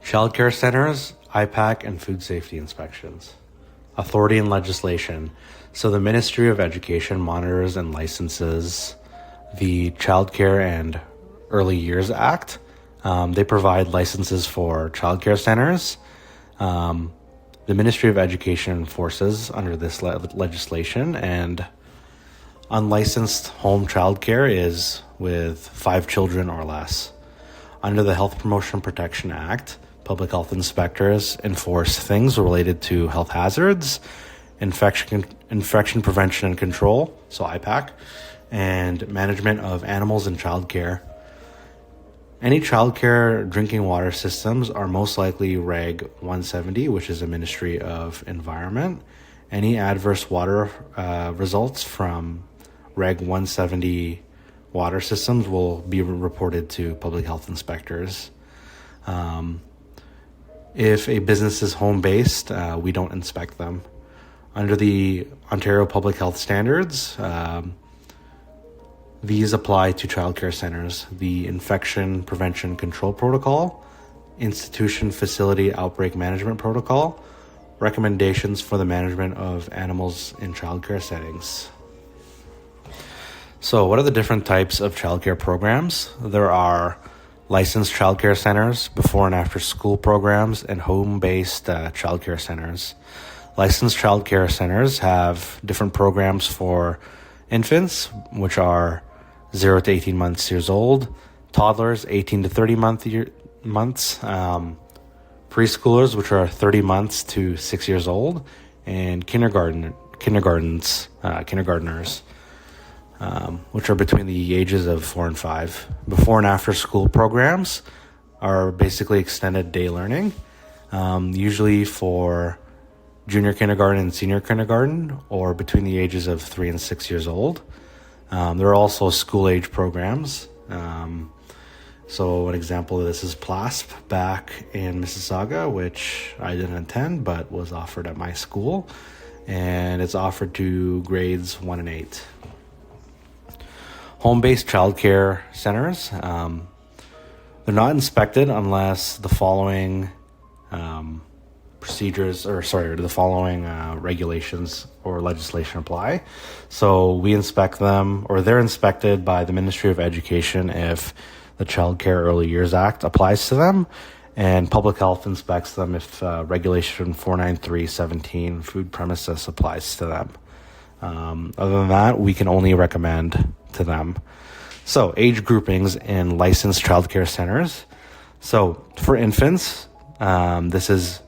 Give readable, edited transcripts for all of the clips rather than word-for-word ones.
Childcare centers, IPAC, and food safety inspections. Authority and legislation. So the Ministry of Education monitors and licenses the Childcare and Early Years Act. They provide licenses for childcare centers. The Ministry of Education enforces under this legislation, and unlicensed home childcare is with 5 children or less. Under the Health Promotion Protection Act, public health inspectors enforce things related to health hazards, infection prevention and control, so IPAC, and management of animals in childcare. Any childcare drinking water systems are most likely Reg 170, which is a Ministry of Environment. Any adverse water results from Reg 170 water systems will be reported to public health inspectors. If a business is home-based, we don't inspect them. Under the Ontario Public Health Standards, these apply to childcare centers. The Infection Prevention Control Protocol, Institution Facility Outbreak Management Protocol, recommendations for the management of animals in childcare settings. So what are the different types of childcare programs? There are licensed childcare centers, before and after school programs, and home-based childcare centers. Licensed childcare centers have different programs for infants, which are 0 to 18 years old, toddlers 18 to 30 months, preschoolers, which are 30 months to 6 years old, and kindergartners, which are between the ages of 4 and 5. Before and after school programs are basically extended day learning, usually for junior kindergarten and senior kindergarten, or between the ages of 3 and 6 years old. There are also school-age programs. So an example of this is PLASP back in Mississauga, which I didn't attend but was offered at my school, and it's offered to grades 1 and 8. Home-based childcare centers, they're not inspected unless the following regulations or legislation apply. So we inspect them, or they're inspected by the Ministry of Education if the Childcare Early Years Act applies to them, and Public Health inspects them if Regulation 493.17 food premises applies to them. Other than that, we can only recommend to them. So age groupings in licensed childcare centers. So for infants, this is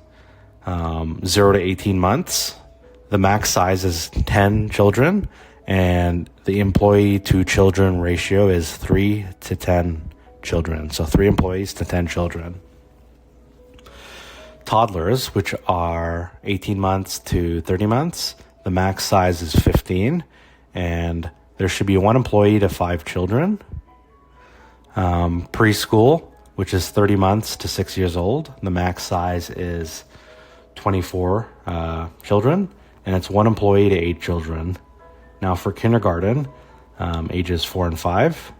0 to 18 months. The max size is 10 children, and the employee to children ratio is 3 to 10 children. So 3 employees to 10 children. Toddlers, which are 18 months to 30 months, the max size is 15, and there should be 1 employee to 5 children. Preschool, which is 30 months to 6 years old, the max size is 24 children, and it's 1 employee to 8 children. Now for kindergarten, ages 4 and 5,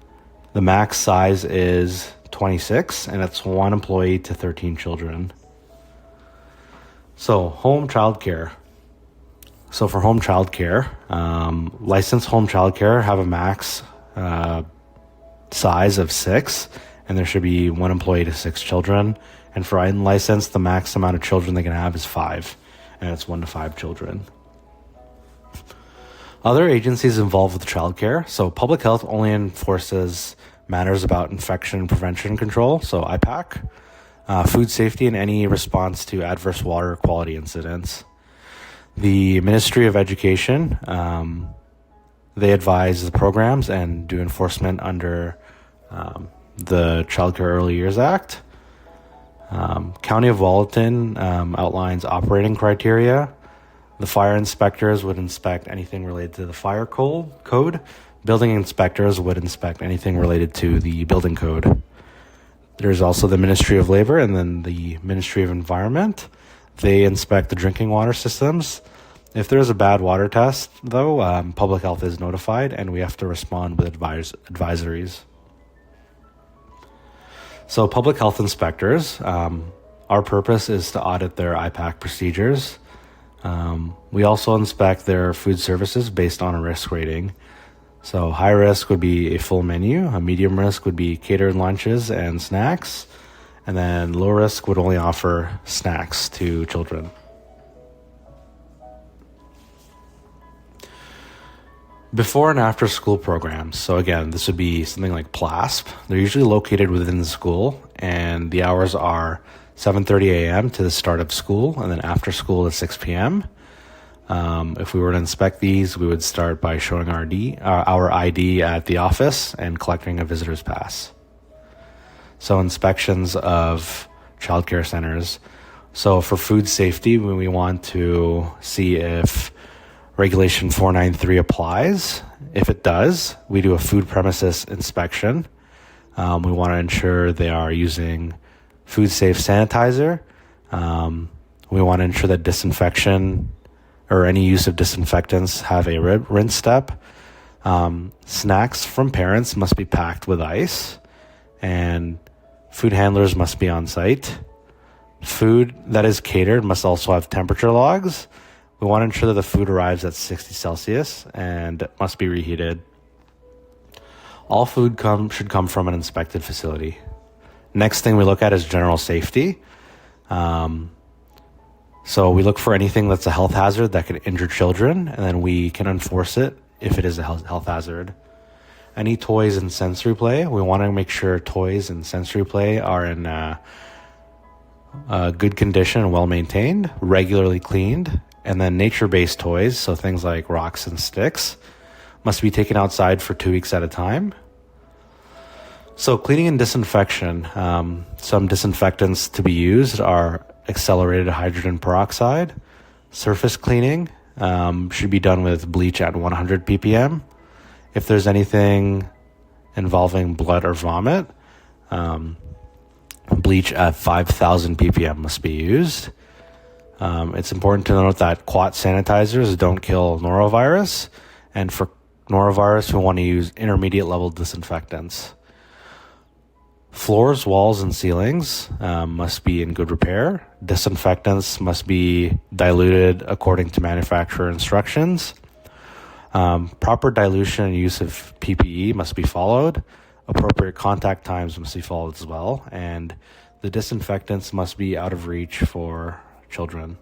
the max size is 26, and it's 1 employee to 13 children. So home childcare. So for home childcare, licensed home childcare have a max size of 6, and there should be 1 employee to 6 children. And for unlicensed, the max amount of children they can have is 5, and it's 1 to 5 children. Other agencies involved with childcare. So public health only enforces matters about infection prevention control, so IPAC, food safety, and any response to adverse water quality incidents. The Ministry of Education, they advise the programs and do enforcement under the Childcare Early Years Act. County of Walton outlines operating criteria. The fire inspectors would inspect anything related to the fire code. Building inspectors would inspect anything related to the building code. There's also the Ministry of Labor and then the Ministry of Environment. They inspect the drinking water systems. If there's a bad water test, though, public health is notified and we have to respond with advisories. So public health inspectors Our purpose is to audit their IPAC procedures. We also inspect their food services based on a risk rating. So high risk would be a full menu, a medium risk would be catered lunches and snacks, and then low risk would only offer snacks to children. Before and after school programs. So again, this would be something like PLASP. They're usually located within the school, and the hours are 7:30 a.m. to the start of school, and then after school is 6 p.m. If we were to inspect these, we would start by showing our ID at the office and collecting a visitor's pass. So inspections of childcare centers. So for food safety, when we want to see if Regulation 493 applies. If it does, we do a food premises inspection. We want to ensure they are using food safe sanitizer. We want to ensure that disinfection or any use of disinfectants have a rinse step. Snacks from parents must be packed with ice, and food handlers must be on site. Food that is catered must also have temperature logs. We want to ensure that the food arrives at 60 Celsius and must be reheated. All food should come from an inspected facility. Next thing we look at is general safety. So we look for anything that's a health hazard that could injure children, and then we can enforce it if it is a health hazard. Any toys and sensory play, we want to make sure toys and sensory play are in good condition and well maintained, regularly cleaned. And then nature-based toys, so things like rocks and sticks, must be taken outside for 2 weeks at a time. So cleaning and disinfection. Some disinfectants to be used are accelerated hydrogen peroxide. Surface cleaning should be done with bleach at 100 ppm. If there's anything involving blood or vomit, bleach at 5,000 ppm must be used. It's important to note that quat sanitizers don't kill norovirus, and for norovirus, we want to use intermediate level disinfectants. Floors, walls, and ceilings must be in good repair. Disinfectants must be diluted according to manufacturer instructions. Proper dilution and use of PPE must be followed. Appropriate contact times must be followed as well, and the disinfectants must be out of reach for children.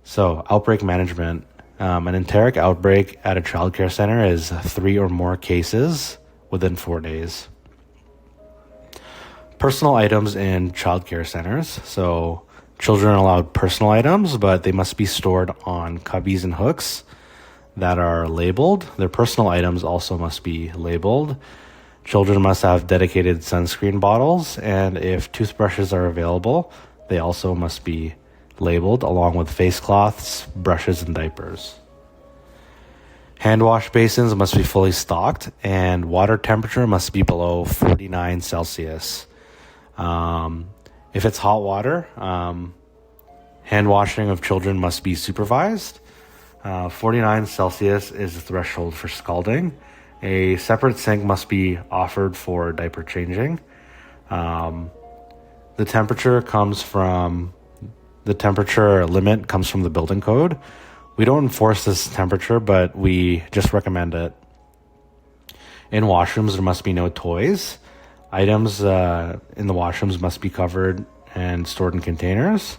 So, outbreak management. An enteric outbreak at a childcare center is 3 or more cases within 4 days. Personal items in childcare centers. So, children are allowed personal items, but they must be stored on cubbies and hooks that are labeled. Their personal items also must be labeled. Children must have dedicated sunscreen bottles, and if toothbrushes are available, they also must be labeled along with face cloths, brushes, and diapers. Hand wash basins must be fully stocked, and water temperature must be below 49 Celsius. If it's hot water, hand washing of children must be supervised. 49 Celsius is the threshold for scalding. A separate sink must be offered for diaper changing. The temperature limit comes from the building code. We don't enforce this temperature, but we just recommend it. In washrooms, there must be no toys. Items in the washrooms must be covered and stored in containers.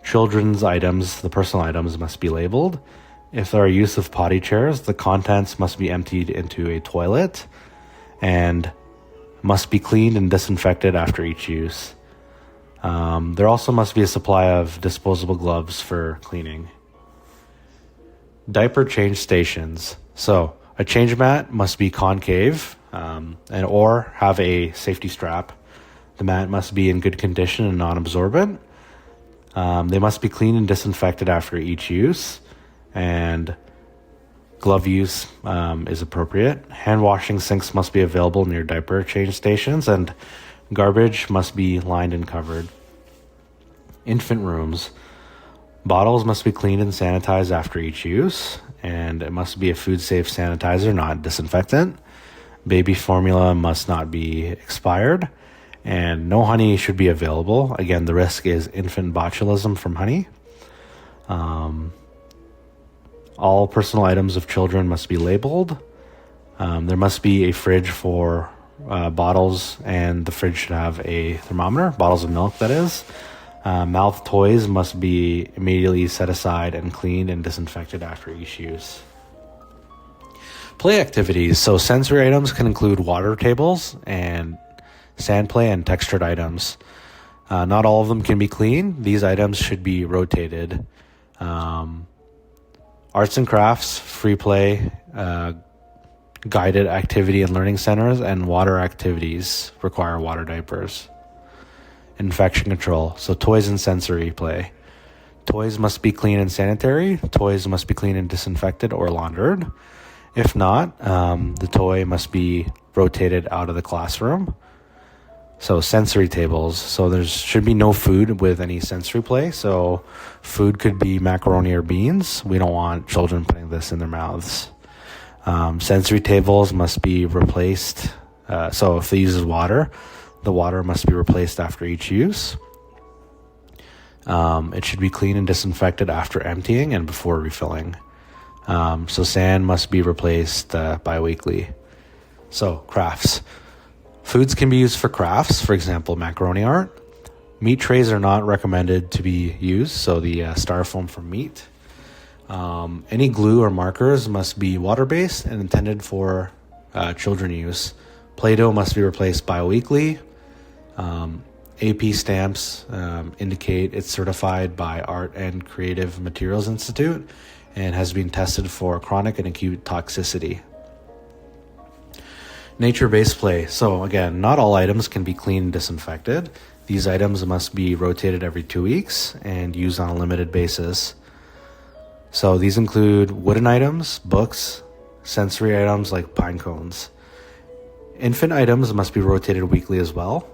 Children's items, the personal items, must be labeled. If there are use of potty chairs, the contents must be emptied into a toilet and must be cleaned and disinfected after each use. There also must be a supply of disposable gloves for cleaning. Diaper change stations. So a change mat must be concave or have a safety strap. The mat must be in good condition and non-absorbent. They must be cleaned and disinfected after each use, and glove use is appropriate. Hand washing sinks must be available near diaper change stations, and garbage must be lined and covered. Infant rooms. Bottles must be cleaned and sanitized after each use, and it must be a food-safe sanitizer, not disinfectant. Baby formula must not be expired, And no honey should be available. Again, the risk is infant botulism from honey. All personal items of children must be labeled. There must be a fridge for bottles, and the fridge should have a thermometer, bottles of milk, that is. Mouth toys must be immediately set aside and cleaned and disinfected after each use. Play activities. So sensory items can include water tables and sand play and textured items. Not all of them can be clean. These items should be rotated. Arts and crafts, free play, guided activity and learning centers, and water activities require water diapers. Infection control. So toys and sensory play. Toys must be clean and sanitary. Toys must be clean and disinfected or laundered. If not, the toy must be rotated out of the classroom. So sensory tables. So there should be no food with any sensory play. So food could be macaroni or beans. We don't want children putting this in their mouths. Sensory tables must be replaced. So if they use water, the water must be replaced after each use. It should be cleaned and disinfected after emptying and before refilling. So sand must be replaced bi-weekly. So crafts. Foods can be used for crafts, for example, macaroni art. Meat trays are not recommended to be used, so the styrofoam for meat. Any glue or markers must be water-based and intended for children use. Play-Doh must be replaced bi-weekly. AP stamps indicate it's certified by Art and Creative Materials Institute and has been tested for chronic and acute toxicity. Nature-based play. So again, not all items can be cleaned and disinfected. These items must be rotated every 2 weeks and used on a limited basis. So these include wooden items, books, sensory items like pine cones. Infant items must be rotated weekly as well.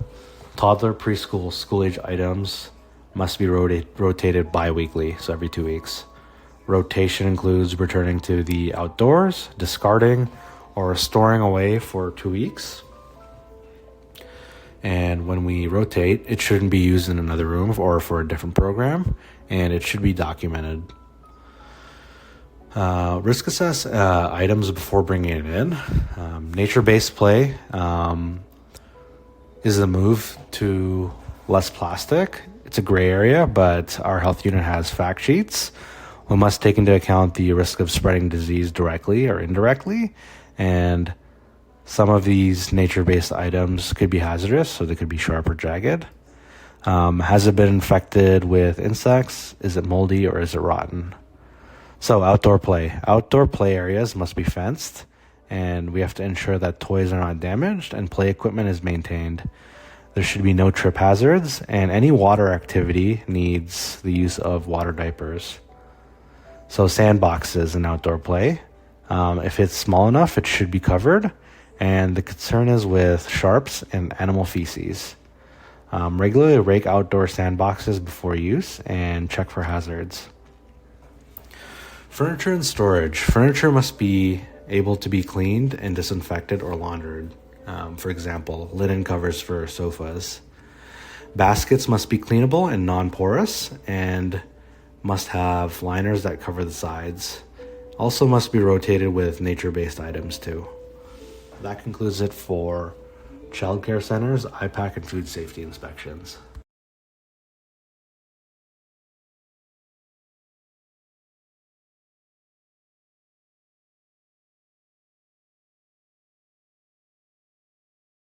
Toddler, preschool, school-age items must be rotated bi-weekly, so every 2 weeks. Rotation includes returning to the outdoors, discarding, or storing away for 2 weeks. And when we rotate, it shouldn't be used in another room or for a different program, and it should be documented. Risk assess items before bringing it in. Nature-based play is the move to less plastic. It's a gray area, but our health unit has fact sheets. We must take into account the risk of spreading disease directly or indirectly, and some of these nature-based items could be hazardous, so they could be sharp or jagged. Has it been infected with insects? Is it moldy or is it rotten? So outdoor play. Outdoor play areas must be fenced, and we have to ensure that toys are not damaged and play equipment is maintained. There should be no trip hazards, and any water activity needs the use of water diapers. So sandboxes in outdoor play. If it's small enough, it should be covered, and the concern is with sharps and animal feces. Regularly rake outdoor sandboxes before use and check for hazards. Furniture and storage. Furniture must be able to be cleaned and disinfected or laundered. For example, linen covers for sofas. Baskets must be cleanable and non-porous and must have liners that cover the sides. Also must be rotated with nature-based items too. That concludes it for childcare centers, IPAC, and food safety inspections.